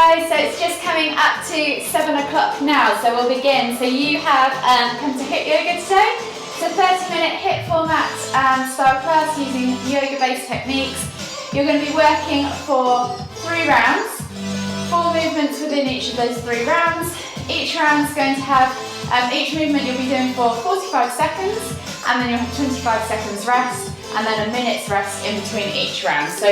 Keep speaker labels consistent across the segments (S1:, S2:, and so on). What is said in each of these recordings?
S1: guys, so it's just coming up to 7 o'clock now, so we'll begin. So you have come to HIIT yoga today. It's a 30-minute HIIT format style class using yoga-based techniques. You're going to be working for 3 rounds, 4 movements within each of those 3 rounds. Each round is going to have, each movement you'll be doing for 45 seconds, and then you'll have 25 seconds rest, and then a minute's rest in between each round. So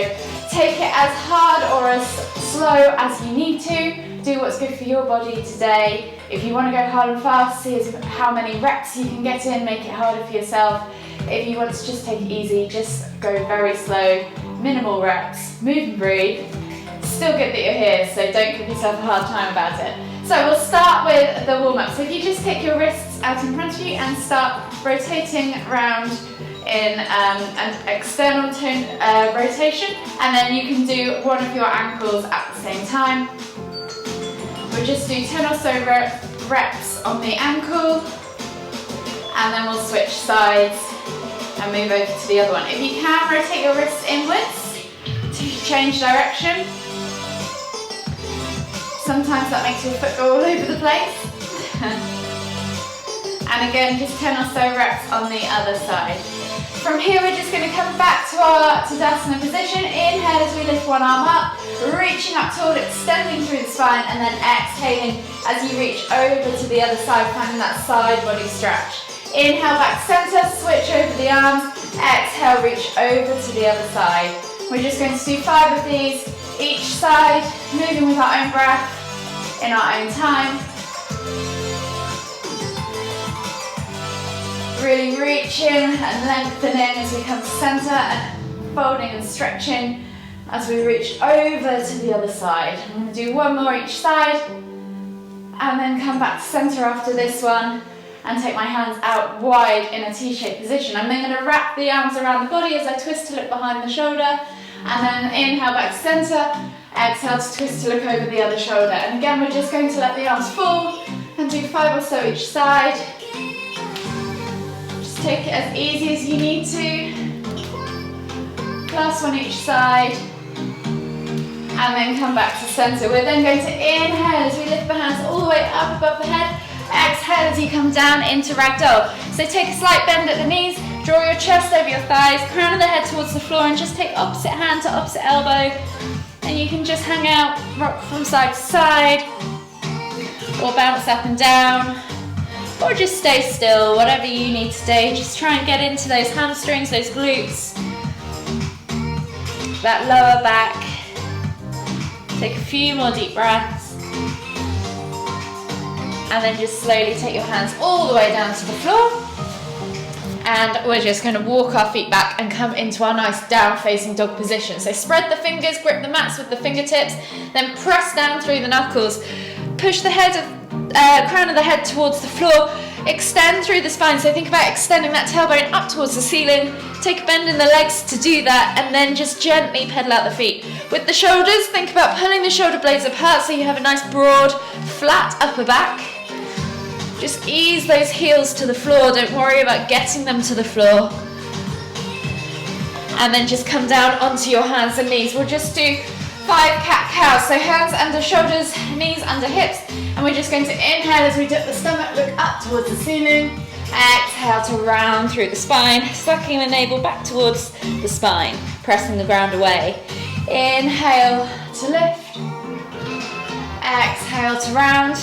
S1: take it as hard or as slow as you need to. Do what's good for your body today. If you want to go hard and fast, see how many reps you can get in, make it harder for yourself. If you want to just take it easy, just go very slow, minimal reps, move and breathe. Still good that you're here, so don't give yourself a hard time about it. So we'll start with the warm-up. So if you just take your wrists out in front of you and start rotating around in an external rotation, and then you can do one of your ankles at the same time. We'll just do 10 or so reps on the ankle, and then we'll switch sides and move over to the other one. If you can, rotate your wrists inwards to change direction. Sometimes that makes your foot go all over the place. And again, just 10 or so reps on the other side. From here, we're just going to come back to our Tadasana position. Inhale as we lift one arm up, reaching up toward, extending through the spine, and then exhaling as you reach over to the other side, finding that side body stretch. Inhale back center, switch over the arms. Exhale, reach over to the other side. We're just going to do 5 of these each side, moving with our own breath in our own time. Really reaching and lengthening as we come to center, and folding and stretching as we reach over to the other side. I'm going to do 1 more each side, and then come back to center after this one and take my hands out wide in a T-shaped position. I'm then going to wrap the arms around the body as I twist to look behind the shoulder, and then inhale back to center, exhale to twist to look over the other shoulder. And again, we're just going to let the arms fall and do 5 or so each side. Just take it as easy as you need to. Last one each side. And then come back to center. We're then going to inhale as we lift the hands all the way up above the head. Exhale as you come down into Ragdoll. So take a slight bend at the knees, draw your chest over your thighs, crown of the head towards the floor, and just take opposite hand to opposite elbow. And you can just hang out, rock from side to side, or bounce up and down, or just stay still, whatever you need today. Just try and get into those hamstrings, those glutes, that lower back. Take a few more deep breaths, and then just slowly take your hands all the way down to the floor. And we're just going to walk our feet back and come into our nice down-facing dog position. So spread the fingers, grip the mats with the fingertips, then press down through the knuckles. Push the crown of the head towards the floor. Extend through the spine. So think about extending that tailbone up towards the ceiling. Take a bend in the legs to do that, and then just gently pedal out the feet. With the shoulders, think about pulling the shoulder blades apart so you have a nice broad, flat upper back. Just ease those heels to the floor, don't worry about getting them to the floor. And then just come down onto your hands and knees. We'll just do 5 cat-cows, so hands under shoulders, knees under hips, and we're just going to inhale as we dip the stomach, look up towards the ceiling. Exhale to round through the spine, sucking the navel back towards the spine, pressing the ground away. Inhale to lift, exhale to round.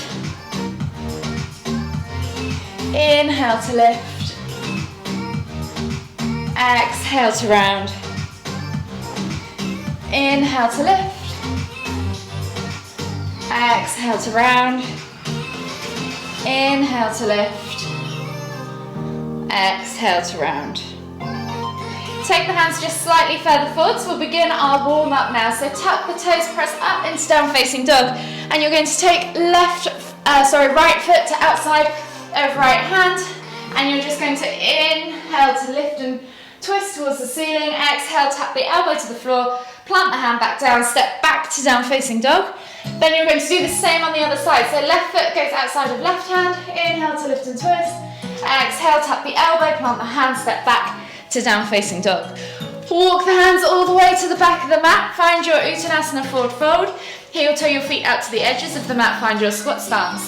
S1: Inhale to lift, exhale to round. Inhale to lift, exhale to round. Inhale to lift, exhale to round. Take the hands just slightly further forward, so we'll begin our warm-up now. So tuck the toes, press up into down-facing dog, and you're going to take right foot to outside of right hand, and you're just going to inhale to lift and twist towards the ceiling. Exhale, tap the elbow to the floor, plant the hand back down, step back to down-facing dog. Then you're going to do the same on the other side. So left foot goes outside of left hand. Inhale to lift and twist. Exhale, tap the elbow, plant the hand, step back to down-facing dog. Walk the hands all the way to the back of the mat. Find your Uttanasana forward fold. Heel toe your feet out to the edges of the mat, find your squat stance.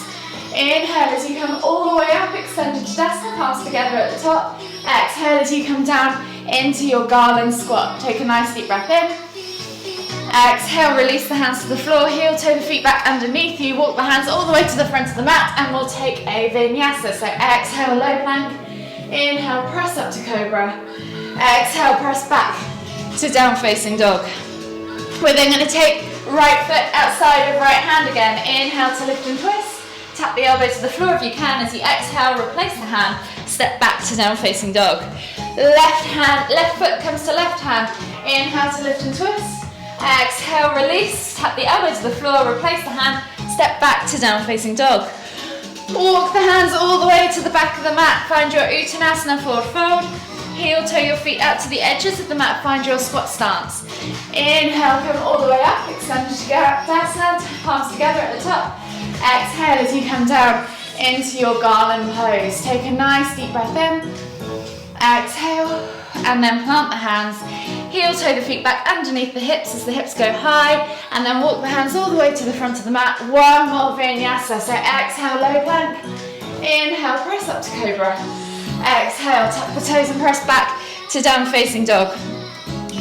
S1: Inhale as you come all the way up, extended Tadasana, palms together at the top. Exhale as you come down into your garland squat. Take a nice deep breath in. Exhale, release the hands to the floor, heel toe the feet back underneath you, walk the hands all the way to the front of the mat, and we'll take a vinyasa. So exhale, low plank. Inhale, press up to cobra. Exhale, press back to down facing dog. We're then going to take right foot outside of right hand again. Inhale to lift and twist. Tap the elbow to the floor if you can. As you exhale, replace the hand. Step back to down facing dog. Left foot comes to left hand. Inhale to lift and twist. Exhale, release. Tap the elbow to the floor. Replace the hand. Step back to down facing dog. Walk the hands all the way to the back of the mat. Find your Uttanasana forward fold. Heel toe your feet out to the edges of the mat. Find your squat stance. Inhale, come all the way up. Extend Tadasana, palms together at the top. Exhale as you come down into your garland pose. Take a nice deep breath in. Exhale, and then plant the hands. Heel toe the feet back underneath the hips as the hips go high, and then walk the hands all the way to the front of the mat. One more vinyasa. So exhale, low plank. Inhale, press up to cobra. Exhale, tuck the toes and press back to down facing dog.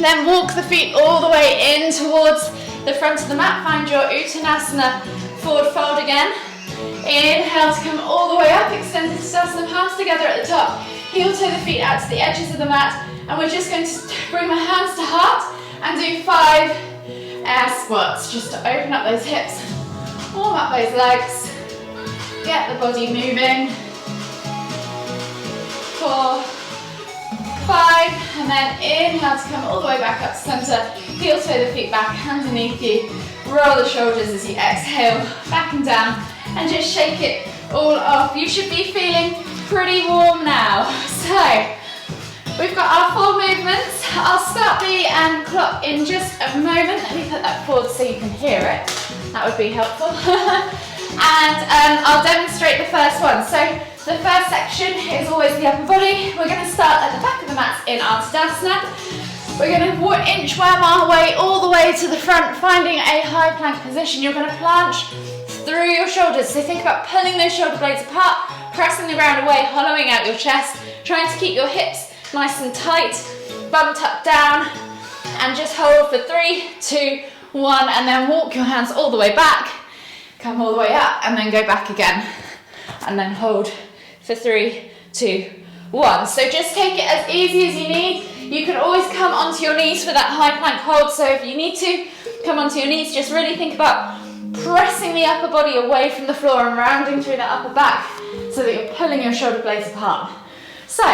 S1: Then walk the feet all the way in towards the front of the mat. Find your Uttanasana forward fold again. Inhale to come all the way up, extended Tadasana, palms together at the top. Heel toe the feet out to the edges of the mat, and we're just going to bring my hands to heart and do 5 air squats, just to open up those hips, warm up those legs, get the body moving. 4, 5, and then inhale to come all the way back up to center. Heel toe the feet back underneath you. Roll the shoulders as you exhale, back and down, and just shake it all off. You should be feeling pretty warm now. So, we've got our 4 movements. I'll start the clock in just a moment. Let me put that forward so you can hear it. That would be helpful. And I'll demonstrate the first one. So, the first section is always the upper body. We're going to start at the back of the mat in our Tadasana. We're going to inchworm our way all the way to the front, finding a high plank position. You're going to planche through your shoulders. So think about pulling those shoulder blades apart, pressing the ground away, hollowing out your chest, trying to keep your hips nice and tight, bum tucked down, and just hold for 3, 2, 1, and then walk your hands all the way back, come all the way up, and then go back again, and then hold for 3, 2, 1. So just take it as easy as you need. You can always come onto your knees for that high plank hold, so if you need to come onto your knees, just really think about pressing the upper body away from the floor and rounding through that upper back so that you're pulling your shoulder blades apart. So,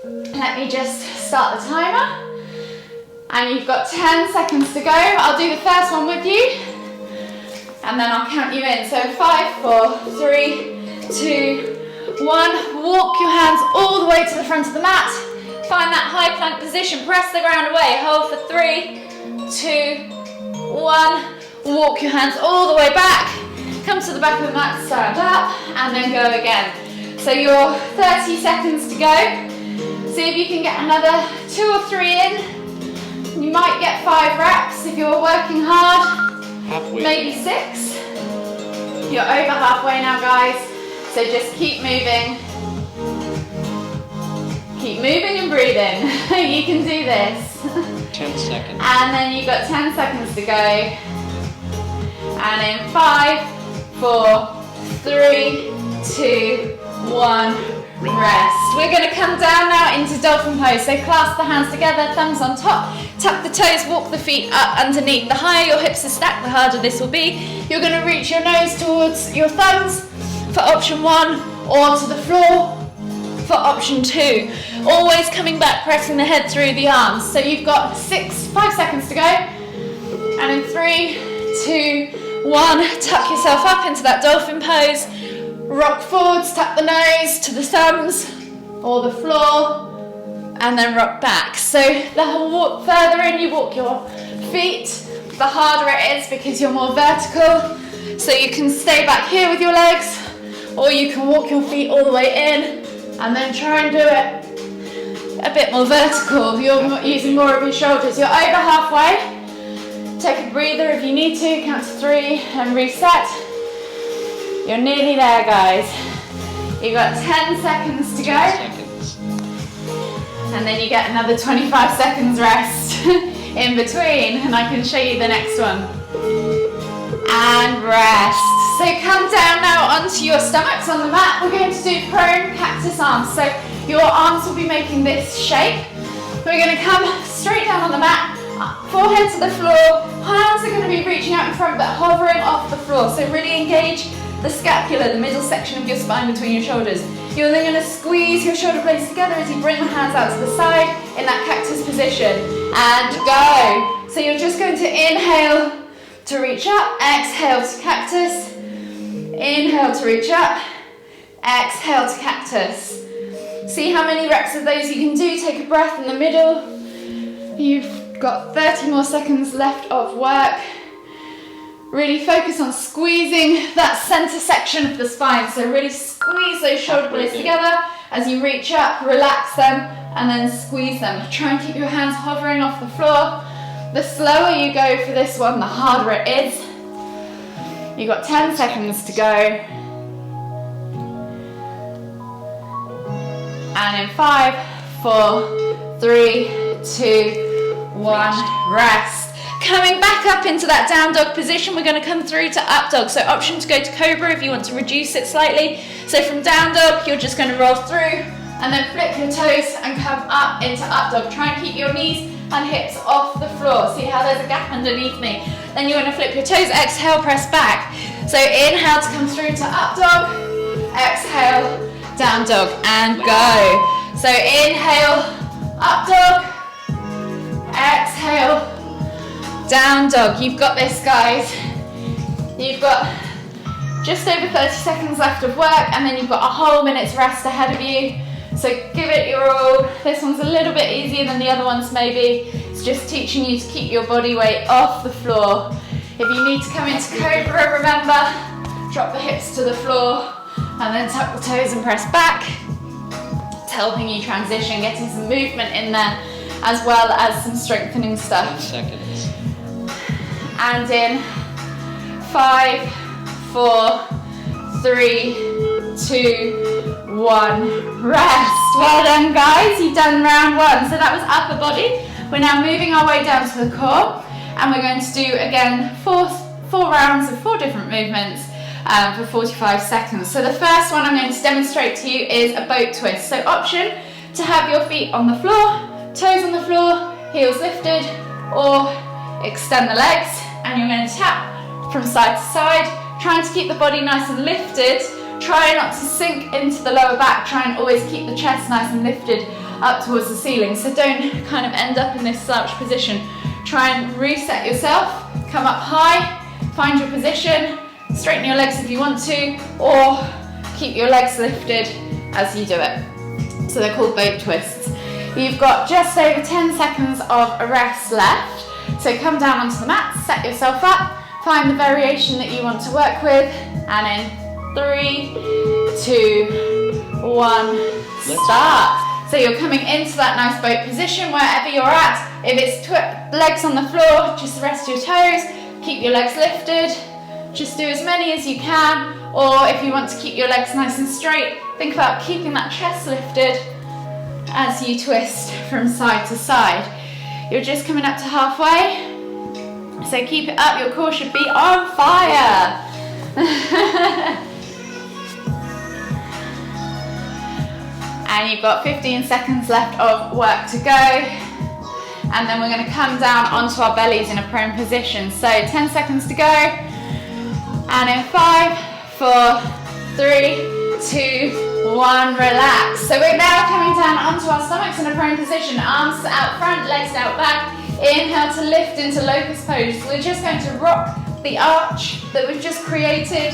S1: let me just start the timer. And you've got 10 seconds to go. I'll do the first one with you, and then I'll count you in. So 5, 4, 3, 2, 1. Walk your hands all the way to the front of the mat. Find that high plank position, press the ground away, hold for 3, 2, 1, walk your hands all the way back, come to the back of the mat, stand up, and then go again. So you're 30 seconds to go. See if you can get another 2 or 3 in. You might get 5 reps if you're working hard, maybe 6. You're over halfway now, guys, so just keep moving. Keep moving and breathing. You can do this.
S2: 10 seconds.
S1: And then you've got 10 seconds to go. And in 5, 4, 3, 2, 1, rest. We're going to come down now into dolphin pose. So clasp the hands together, thumbs on top, tap the toes, walk the feet up underneath. The higher your hips are stacked, the harder this will be. You're going to reach your nose towards your thumbs for option 1, or to the floor for option 2. Always coming back, pressing the head through the arms. So you've got 5 seconds to go. And in 3, 2, 1, tuck yourself up into that dolphin pose. Rock forwards, tuck the nose to the thumbs or the floor, and then rock back. So the further in you walk your feet, the harder it is because you're more vertical. So you can stay back here with your legs, or you can walk your feet all the way in and then try and do it a bit more vertical. You're using more of your shoulders. You're over halfway. Take a breather if you need to, count to 3 and reset. You're nearly there, guys. You've got 10 seconds to go.
S2: 10 seconds.
S1: And then you get another 25 seconds rest in between, and I can show you the next one. And rest. So come down now onto your stomachs on the mat. We're going to do prone cactus arms. So your arms will be making this shape. We're going to come straight down on the mat, forehead to the floor. Hands are going to be reaching out in front but hovering off the floor. So really engage the scapula, the middle section of your spine between your shoulders. You're then going to squeeze your shoulder blades together as you bring the hands out to the side in that cactus position. And go. So you're just going to inhale to reach up, exhale to cactus. Inhale to reach up, exhale to cactus. See how many reps of those you can do. Take a breath in the middle. You've got 30 more seconds left of work. Really focus on squeezing that center section of the spine. So really squeeze those shoulder blades together as you reach up, relax them, and then squeeze them. Try and keep your hands hovering off the floor. The slower you go for this one, the harder it is. You've got 10 seconds to go. And in 5, 4, 3, 2, 1, rest. Coming back up into that down dog position, we're going to come through to up dog. So option to go to cobra if you want to reduce it slightly. So from down dog, you're just going to roll through and then flip your toes and come up into up dog. Try and keep your knees and hips off the floor. See how there's a gap underneath me. Then you're going to flip your toes, exhale, press back. So inhale to come through to up dog, exhale, down dog, and go. So inhale, up dog, exhale, down dog. You've got this, guys. You've got just over 30 seconds left of work, and then you've got a whole minute's rest ahead of you. So give it your all. This one's a little bit easier than the other ones maybe. It's just teaching you to keep your body weight off the floor. If you need to come into cobra, remember, drop the hips to the floor and then tuck the toes and press back. It's helping you transition, getting some movement in there, as well as some strengthening stuff.
S2: 10 seconds.
S1: And in 5, 4, 3, 2, 1, rest. Well done, guys. You've done round 1. So that was upper body. We're now moving our way down to the core, and we're going to do again four rounds of 4 different movements for 45 seconds. So the first one I'm going to demonstrate to you is a boat twist. So option to have your feet on the floor, toes on the floor, heels lifted, or extend the legs, and you're going to tap from side to side, trying to keep the body nice and lifted. Try not to sink into the lower back. Try and always keep the chest nice and lifted up towards the ceiling. So don't kind of end up in this slouch position. Try and reset yourself, come up high, find your position, straighten your legs if you want to, or keep your legs lifted as you do it. So they're called boat twists. You've got just over 10 seconds of a rest left. So come down onto the mat, set yourself up, find the variation that you want to work with, and in 3, 2, 1, start. So you're coming into that nice boat position wherever you're at. If it's legs on the floor, just rest your toes, keep your legs lifted, just do as many as you can. Or if you want to keep your legs nice and straight, think about keeping that chest lifted as you twist from side to side. You're just coming up to halfway, so keep it up. Your core should be on fire. And you've got 15 seconds left of work to go. And then we're going to come down onto our bellies in a prone position. So 10 seconds to go. And in 5, 4, 3, 2, 1, relax. So we're now coming down onto our stomachs in a prone position. Arms out front, legs out back. Inhale to lift into locust pose. We're just going to rock the arch that we've just created.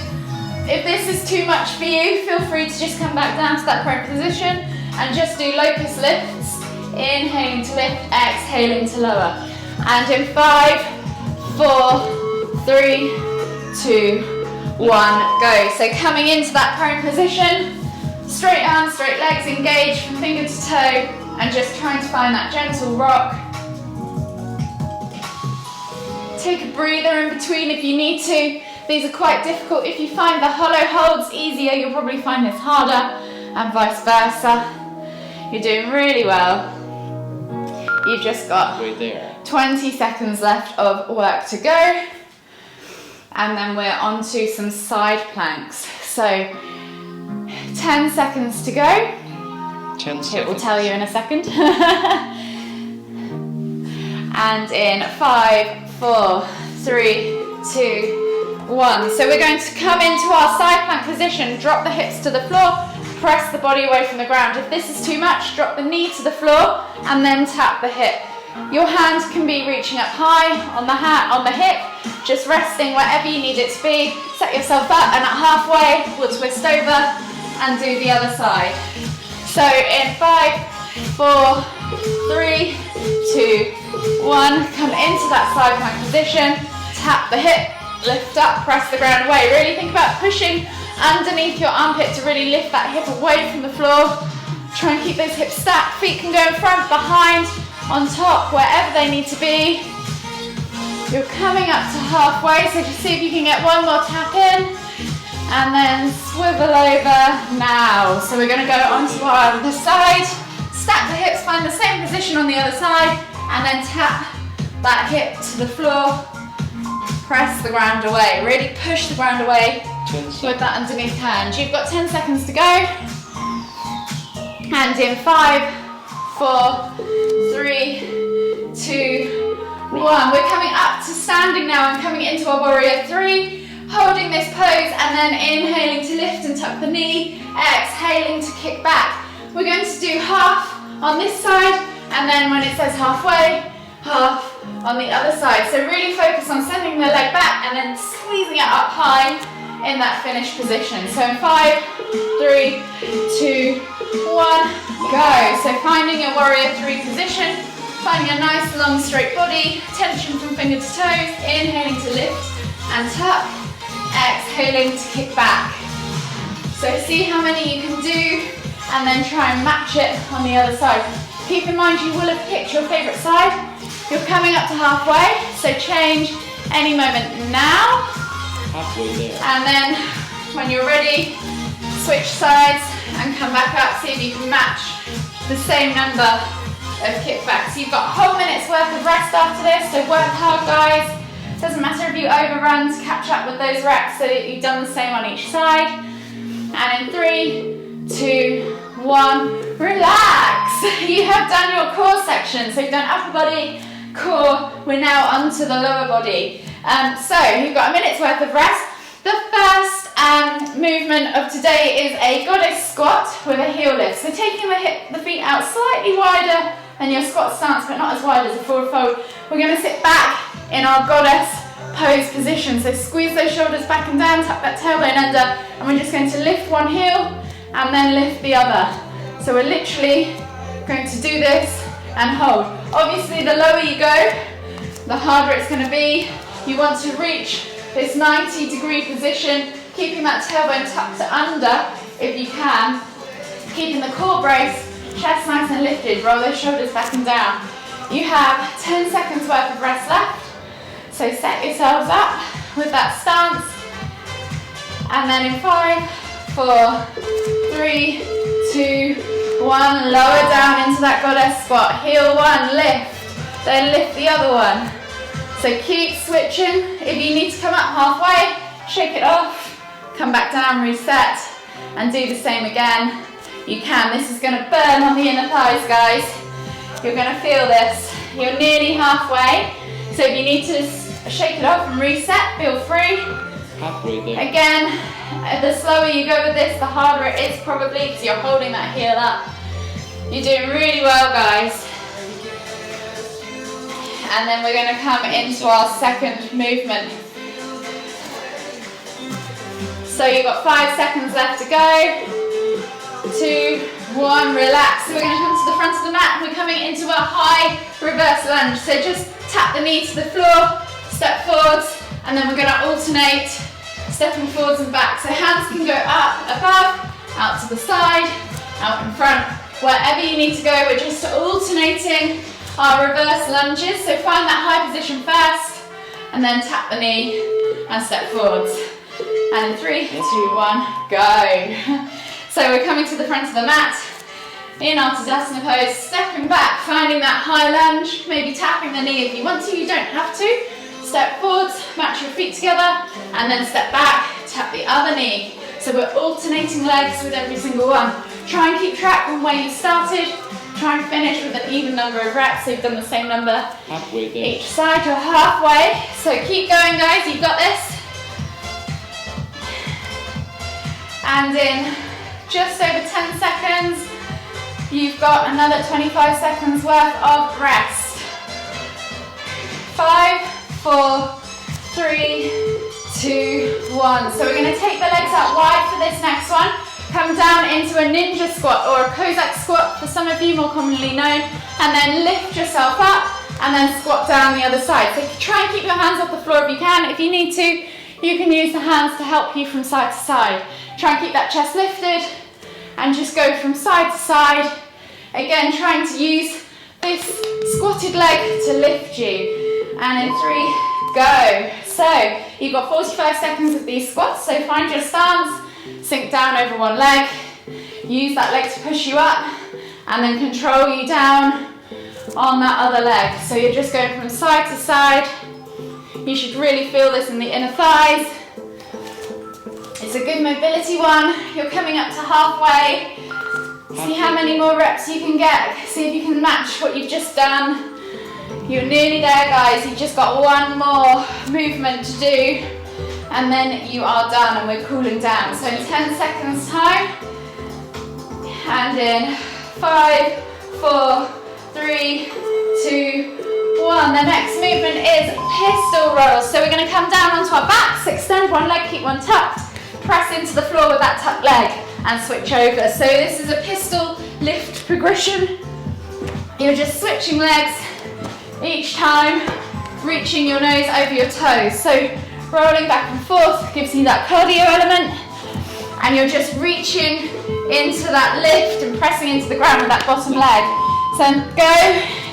S1: If this is too much for you, feel free to just come back down to that prone position and just do locust lifts. Inhaling to lift, exhaling to lower. And in 5, 4, 3, 2, 1, go. So coming into that prone position, straight arms, straight legs, engage from finger to toe, and just trying to find that gentle rock. Take a breather in between if you need to. These are quite difficult. If you find the hollow holds easier, you'll probably find this harder, and vice versa. You're doing really well. You've just got 20 seconds left of work to go. And then we're on to some side planks. So 10 seconds to go.
S2: 10 seconds.
S1: It will tell you in a second. And in 5, 4, 3, 2, 1. So we're going to come into our side plank position, drop the hips to the floor, press the body away from the ground. If this is too much, drop the knee to the floor and then tap the hip. Your hand can be reaching up high on the hip, just resting wherever you need it to be. Set yourself up, and at halfway, we'll twist over and do the other side. So in 5, 4, 3, 2, 1, come into that side plank position, tap the hip, lift up, press the ground away. Really think about pushing underneath your armpit to really lift that hip away from the floor. Try and keep those hips stacked. Feet can go in front, behind, on top, wherever they need to be. You're coming up to halfway, so just see if you can get one more tap in, and then swivel over now. So we're going to go onto our other side, stack the hips, find the same position on the other side, and then tap that hip to the floor, press the ground away, really push the ground away with that underneath hand. You've got 10 seconds to go, and in 5, 4, 3, 2, 1. We're coming up to standing now and coming into our warrior 3, holding this pose and then inhaling to lift and tuck the knee, exhaling to kick back. We're going to do half on this side, and then when it says halfway, half on the other side. So really focus on sending the leg back and then squeezing it up high in that finished position. So in 5, 3, 2, 1, go. So finding your warrior 3 position, finding a nice long straight body, tension from finger to toes, inhaling to lift and tuck, exhaling to kick back. So see how many you can do and then try and match it on the other side. Keep in mind you will have picked your favourite side. You're coming up to halfway, so change any moment now.
S2: Halfway there.
S1: And then when you're ready, switch sides and come back up. See if you can match the same number of kickbacks. So you've got a whole minute's worth of rest after this, so work hard, guys. Doesn't matter if you overrun to catch up with those reps so that you've done the same on each side. And in 3, 2, 1, relax. You have done your core section, so you've done upper body, core. We're now onto the lower body. So you've got a minute's worth of rest. The first movement of today is a goddess squat with a heel lift. So taking the feet out slightly wider than your squat stance, but not as wide as a forward fold. We're going to sit back in our goddess pose position. So squeeze those shoulders back and down, tuck that tailbone under, and we're just going to lift one heel and then lift the other. So we're literally going to do this and hold. Obviously, the lower you go, the harder it's going to be. You want to reach this 90-degree position, keeping that tailbone tucked under if you can, keeping the core brace, chest nice and lifted, roll those shoulders back and down. You have 10 seconds worth of rest left, so set yourselves up with that stance, and then in 5, 4, 3, 2, 1, lower down into that goddess squat, heel one, lift, then lift the other one. So keep switching. If you need to come up halfway, shake it off, come back down, reset, and do the same again. You can. This is going to burn on the inner thighs, guys. You're going to feel this. You're nearly halfway. So if you need to shake it off and reset, feel free.
S2: Halfway there.
S1: Again, the slower you go with this, the harder it is probably because you're holding that heel up. You're doing really well, guys. And then we're going to come into our second movement. So you've got 5 seconds left to go. 2, 1, relax. So we're going to come to the front of the mat. We're coming into a high reverse lunge. So just tap the knee to the floor, step forwards, and then we're going to alternate stepping forwards and back. So hands can go up, above, out to the side, out in front, wherever you need to go. We're just alternating our reverse lunges. So find that high position first, and then tap the knee and step forwards. And in 3, 2, 1, go. So we're coming to the front of the mat in our Tadasana pose, stepping back, finding that high lunge, maybe tapping the knee if you want to, you don't have to. Step forwards, match your feet together, and then step back, tap the other knee. So we're alternating legs with every single one. Try and keep track from where you started. Try and finish with an even number of reps, so you've done the same number
S2: Halfway there.
S1: each side, you're halfway. So keep going guys, you've got this. And in just over 10 seconds, you've got another 25 seconds worth of rest. 5, 4, 3, 2, 1. So we're going to take the legs out wide for this next one. Come down into a ninja squat or a Cossack squat for some of you, more commonly known, and then lift yourself up and then squat down the other side. So try and keep your hands off the floor if you can. If you need to, you can use the hands to help you from side to side. Try and keep that chest lifted and just go from side to side. Again, trying to use this squatted leg to lift you. And in 3, go. So you've got 45 seconds of these squats, so find your stance, sink down over one leg, use that leg to push you up, and then control you down on that other leg. So you're just going from side to side. You should really feel this in the inner thighs. It's a good mobility one. You're coming up to halfway. See how many more reps you can get. See if you can match what you've just done. You're nearly there guys, you've just got one more movement to do and then you are done and we're cooling down. So in 10 seconds time, and in 5, 4, 3, 2, 1. The next movement is pistol rolls. So we're going to come down onto our backs, extend one leg, keep one tucked, press into the floor with that tucked leg and switch over. So this is a pistol lift progression. You're just switching legs each time, reaching your nose over your toes. So rolling back and forth gives you that cardio element, and you're just reaching into that lift and pressing into the ground with that bottom leg. So go,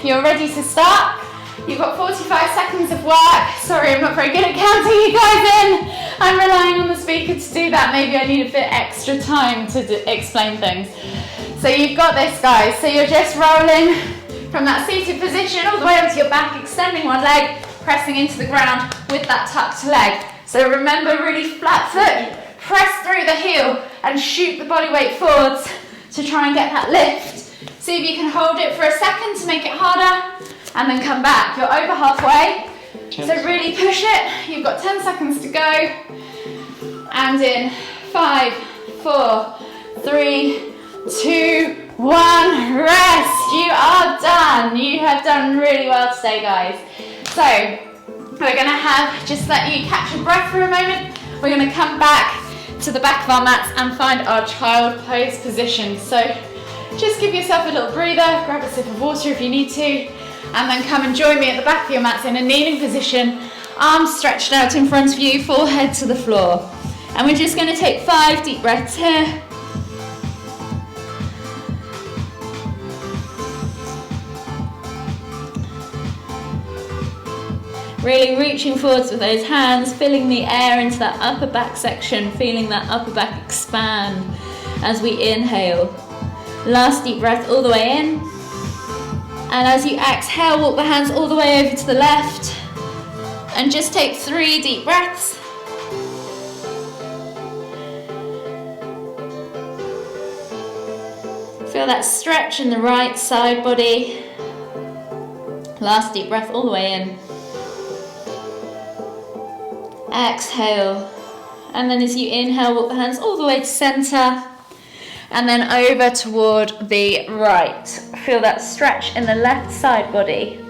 S1: you're ready to start. You've got 45 seconds of work. Sorry, I'm not very good at counting you guys in. I'm relying on the speaker to do that. Maybe I need a bit extra time to explain things. So you've got this guys. So you're just rolling from that seated position all the way onto your back, extending one leg, pressing into the ground with that tucked leg. So remember, really flat foot, press through the heel and shoot the body weight forwards to try and get that lift. See if you can hold it for a second to make it harder and then come back. You're over halfway, so really push it. You've got 10 seconds to go. And in 5, 4, 3, 2, 1, rest. You are done. You have done really well today, guys. So we're going to just let you catch your breath for a moment. We're going to come back to the back of our mats and find our child pose position. So just give yourself a little breather, grab a sip of water if you need to, and then come and join me at the back of your mats in a kneeling position, arms stretched out in front of you, forehead to the floor. And we're just going to take 5 deep breaths here. Really reaching forwards with those hands, filling the air into that upper back section, feeling that upper back expand as we inhale. Last deep breath all the way in. And as you exhale, walk the hands all the way over to the left. And just take 3 deep breaths. Feel that stretch in the right side body. Last deep breath all the way in. Exhale, and then as you inhale, walk the hands all the way to center and then over toward the right. Feel that stretch in the left side body.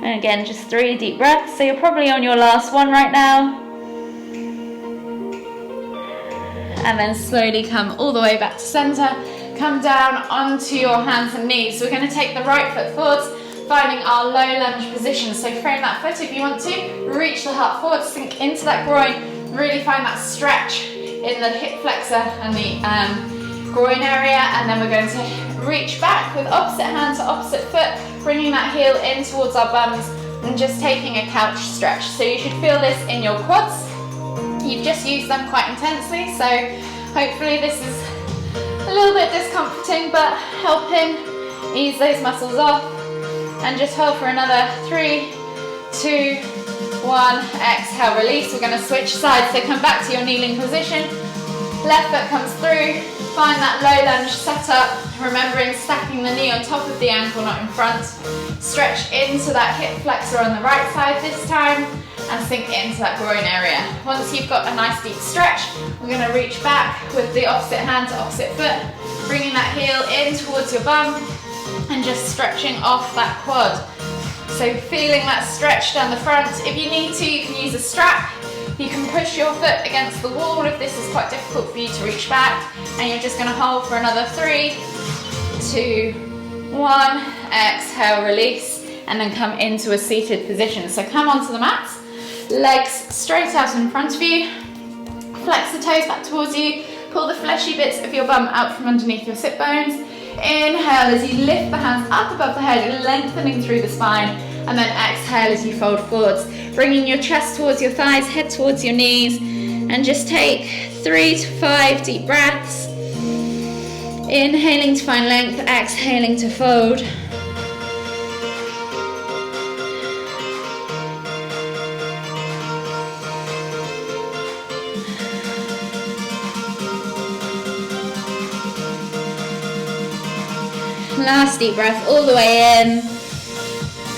S1: And again, just 3 deep breaths. So you're probably on your last one right now. And then slowly come all the way back to center. Come down onto your hands and knees. So we're going to take the right foot forwards, finding our low lunge position. So frame that foot if you want to. Reach the heart forward, sink into that groin. Really find that stretch in the hip flexor and the groin area, and then we're going to reach back with opposite hand to opposite foot, bringing that heel in towards our bums and just taking a couch stretch. So you should feel this in your quads. You've just used them quite intensely, so hopefully this is a little bit discomforting, but helping ease those muscles off. And just hold for another 3, 2, 1, exhale, release. We're going to switch sides, so come back to your kneeling position. Left foot comes through, find that low lunge setup, remembering stacking the knee on top of the ankle, not in front. Stretch into that hip flexor on the right side this time, and sink into that groin area. Once you've got a nice deep stretch, we're going to reach back with the opposite hand to opposite foot, bringing that heel in towards your bum, and just stretching off that quad. So feeling that stretch down the front. If you need to, you can use a strap. You can push your foot against the wall if this is quite difficult for you to reach back. And you're just going to hold for another 3, 2, 1. Exhale, release, and then come into a seated position. So come onto the mat, legs straight out in front of you. Flex the toes back towards you. Pull the fleshy bits of your bum out from underneath your sit bones. Inhale as you lift the hands up above the head, lengthening through the spine. And then exhale as you fold forwards, bringing your chest towards your thighs, head towards your knees, and just take 3 to 5 deep breaths. Inhaling to find length, exhaling to fold. Last deep breath all the way in.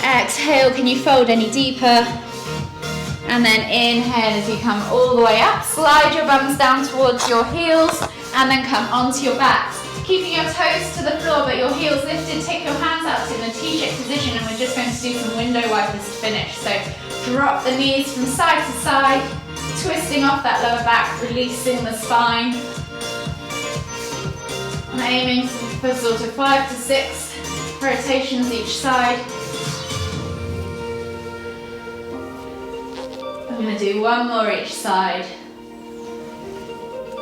S1: Exhale, can you fold any deeper? And then inhale as you come all the way up. Slide your bums down towards your heels and then come onto your backs. Keeping your toes to the floor but your heels lifted, take your hands out in the T-shape position, and we're just going to do some window wipers to finish. So drop the knees from side to side, twisting off that lower back, releasing the spine. I'm aiming for sort of 5 to 6 rotations each side. I'm going to do one more each side.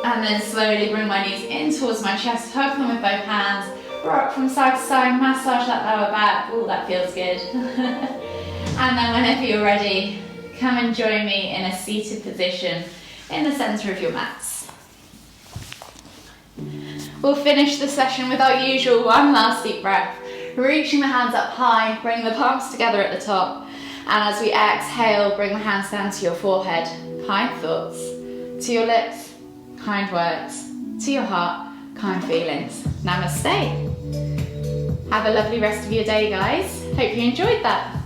S1: And then slowly bring my knees in towards my chest, hug them with both hands, rock from side to side, massage that lower back. Oh, that feels good. And then whenever you're ready, come and join me in a seated position in the center of your mats. We'll finish the session with our usual one last deep breath, reaching the hands up high, bring the palms together at the top. And as we exhale, bring the hands down to your forehead. Kind thoughts to your lips, kind words to your heart, kind feelings. Namaste. Have a lovely rest of your day, guys. Hope you enjoyed that.